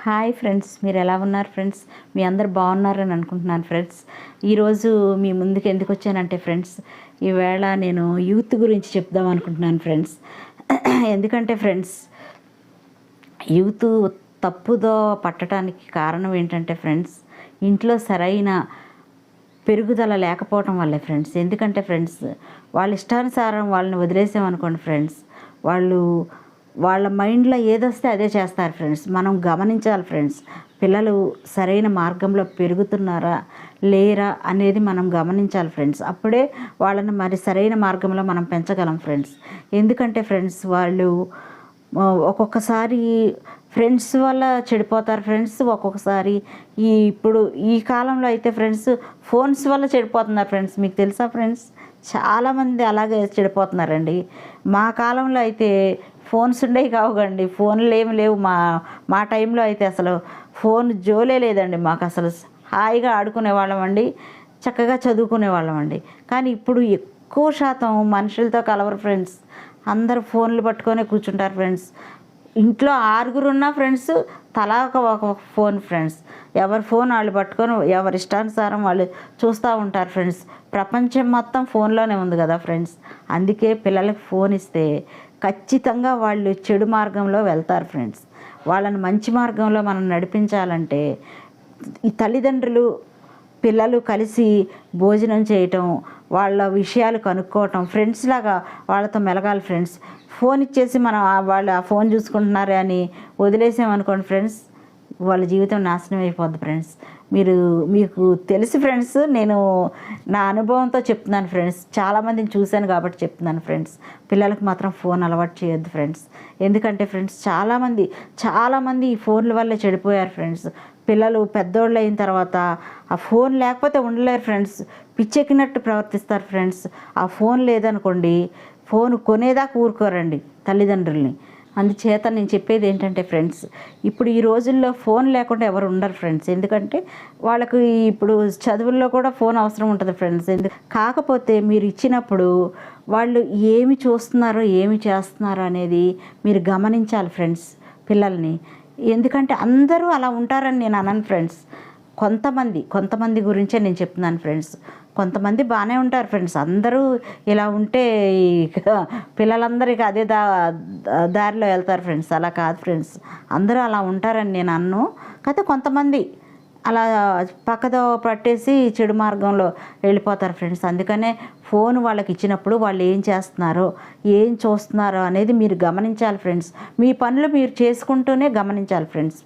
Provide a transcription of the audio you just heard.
Hi friends, మీరు ఎలా ఉన్నారు ఫ్రెండ్స్? మీ అందరు బాగున్నారని అనుకుంటున్నాను ఫ్రెండ్స్. ఈరోజు మీ ముందుకు ఎందుకు వచ్చానంటే ఫ్రెండ్స్, ఈవేళ నేను యూత్ గురించి చెప్దాం అనుకుంటున్నాను ఫ్రెండ్స్. ఎందుకంటే ఫ్రెండ్స్, యూత్ తప్పుదో పట్టడానికి కారణం ఏంటంటే ఫ్రెండ్స్, ఇంట్లో సరైన పెరుగుదల లేకపోవటం వల్లే ఫ్రెండ్స్. ఎందుకంటే ఫ్రెండ్స్, వాళ్ళ ఇష్టానుసారం వాళ్ళని వదిలేసామనుకోండి ఫ్రెండ్స్, వాళ్ళ మైండ్లో ఏదొస్తే అదే చేస్తారు ఫ్రెండ్స్. మనం గమనించాలి ఫ్రెండ్స్, పిల్లలు సరైన మార్గంలో పెరుగుతున్నారా లేరా అనేది మనం గమనించాలి ఫ్రెండ్స్. అప్పుడే వాళ్ళని మరి సరైన మార్గంలో మనం పెంచగలం ఫ్రెండ్స్. ఎందుకంటే ఫ్రెండ్స్, వాళ్ళు ఒక్కొక్కసారి ఫ్రెండ్స్ వల్ల చెడిపోతారు ఫ్రెండ్స్. ఒక్కొక్కసారి ఇప్పుడు ఈ కాలంలో అయితే ఫ్రెండ్స్, ఫోన్స్ వల్ల చెడిపోతున్నారు ఫ్రెండ్స్. మీకు తెలుసా ఫ్రెండ్స్, చాలామంది అలాగే చెడిపోతున్నారండి. మా కాలంలో అయితే ఫోన్స్ ఉండేవి కావుగండి, ఫోన్లు ఏమి లేవు. మా టైంలో అయితే అసలు ఫోన్ జోలే లేదండి. మాకు అసలు హాయిగా ఆడుకునేవాళ్ళం అండి, చక్కగా చదువుకునేవాళ్ళం అండి. కానీ ఇప్పుడు ఎక్కువ శాతం మనుషులతో కలవరు ఫ్రెండ్స్. అందరూ ఫోన్లు పట్టుకొని కూర్చుంటారు ఫ్రెండ్స్. ఇంట్లో 6 ఉన్నా ఫ్రెండ్స్, తలా ఒక ఫోన్ ఫ్రెండ్స్. ఎవరి ఫోన్ వాళ్ళు పట్టుకొని ఎవరి ఇష్టానుసారం వాళ్ళు చూస్తూ ఉంటారు ఫ్రెండ్స్. ప్రపంచం మొత్తం ఫోన్లోనే ఉంది కదా ఫ్రెండ్స్. అందుకే పిల్లలకు ఫోన్ ఇస్తే ఖచ్చితంగా వాళ్ళు చెడు మార్గంలో వెళ్తారు ఫ్రెండ్స్. వాళ్ళని మంచి మార్గంలో మనం నడిపించాలంటే ఈ తల్లిదండ్రులు పిల్లలు కలిసి భోజనం చేయటం, వాళ్ళ విషయాలు కనుక్కోవటం, ఫ్రెండ్స్ లాగా వాళ్ళతో మెలగాలి ఫ్రెండ్స్. ఫోన్ ఇచ్చేసి మనం వాళ్ళు ఆ ఫోన్ చూసుకుంటున్నారే అని వదిలేసామనుకోండి ఫ్రెండ్స్, వాళ్ళ జీవితం నాశనం అయిపోద్ది ఫ్రెండ్స్. మీకు తెలుసు ఫ్రెండ్స్, నేను నా అనుభవంతో చెప్తున్నాను ఫ్రెండ్స్. చాలామందిని చూశాను కాబట్టి చెప్తున్నాను ఫ్రెండ్స్. పిల్లలకు మాత్రం ఫోన్ అలవాటు చేయొద్దు ఫ్రెండ్స్. ఎందుకంటే ఫ్రెండ్స్, చాలామంది ఈ ఫోన్ల వల్లే చెడిపోయారు ఫ్రెండ్స్. పిల్లలు పెద్దోళ్ళు అయిన తర్వాత ఆ ఫోన్ లేకపోతే ఉండలేరు ఫ్రెండ్స్. పిచ్చెక్కినట్టు ప్రవర్తిస్తారు ఫ్రెండ్స్. ఆ ఫోన్ లేదనుకోండి, ఫోన్ కొనేదాకా ఊరుకోరండి తల్లిదండ్రుల్ని. అందుచేత నేను చెప్పేది ఏంటంటే ఫ్రెండ్స్, ఇప్పుడు ఈ రోజుల్లో ఫోన్ లేకుండా ఎవరు ఉండరు ఫ్రెండ్స్. ఎందుకంటే వాళ్ళకు ఇప్పుడు చదువుల్లో కూడా ఫోన్ అవసరం ఉంటుంది ఫ్రెండ్స్. కాకపోతే మీరు ఇచ్చినప్పుడు వాళ్ళు ఏమి చూస్తున్నారో ఏమి చేస్తున్నారో అనేది మీరు గమనించాలి ఫ్రెండ్స్ పిల్లల్ని. ఎందుకంటే అందరూ అలా ఉంటారని నేను అనను ఫ్రెండ్స్. కొంతమంది గురించే నేను చెప్తున్నాను ఫ్రెండ్స్. కొంతమంది బాగానే ఉంటారు ఫ్రెండ్స్. అందరూ ఇలా ఉంటే పిల్లలందరికీ అదే దారిలో వెళ్తారు ఫ్రెండ్స్. అలా కాదు ఫ్రెండ్స్, అందరూ అలా ఉంటారని నేను అన్ను. కాకపోతే కొంతమంది అలా పక్కదో పట్టేసి చెడు మార్గంలో వెళ్ళిపోతారు ఫ్రెండ్స్. అందుకనే ఫోన్ వాళ్ళకి ఇచ్చినప్పుడు వాళ్ళు ఏం చేస్తున్నారో ఏం చూస్తున్నారో అనేది మీరు గమనించాలి ఫ్రెండ్స్. మీ పనులు మీరు చేసుకుంటూనే గమనించాలి ఫ్రెండ్స్.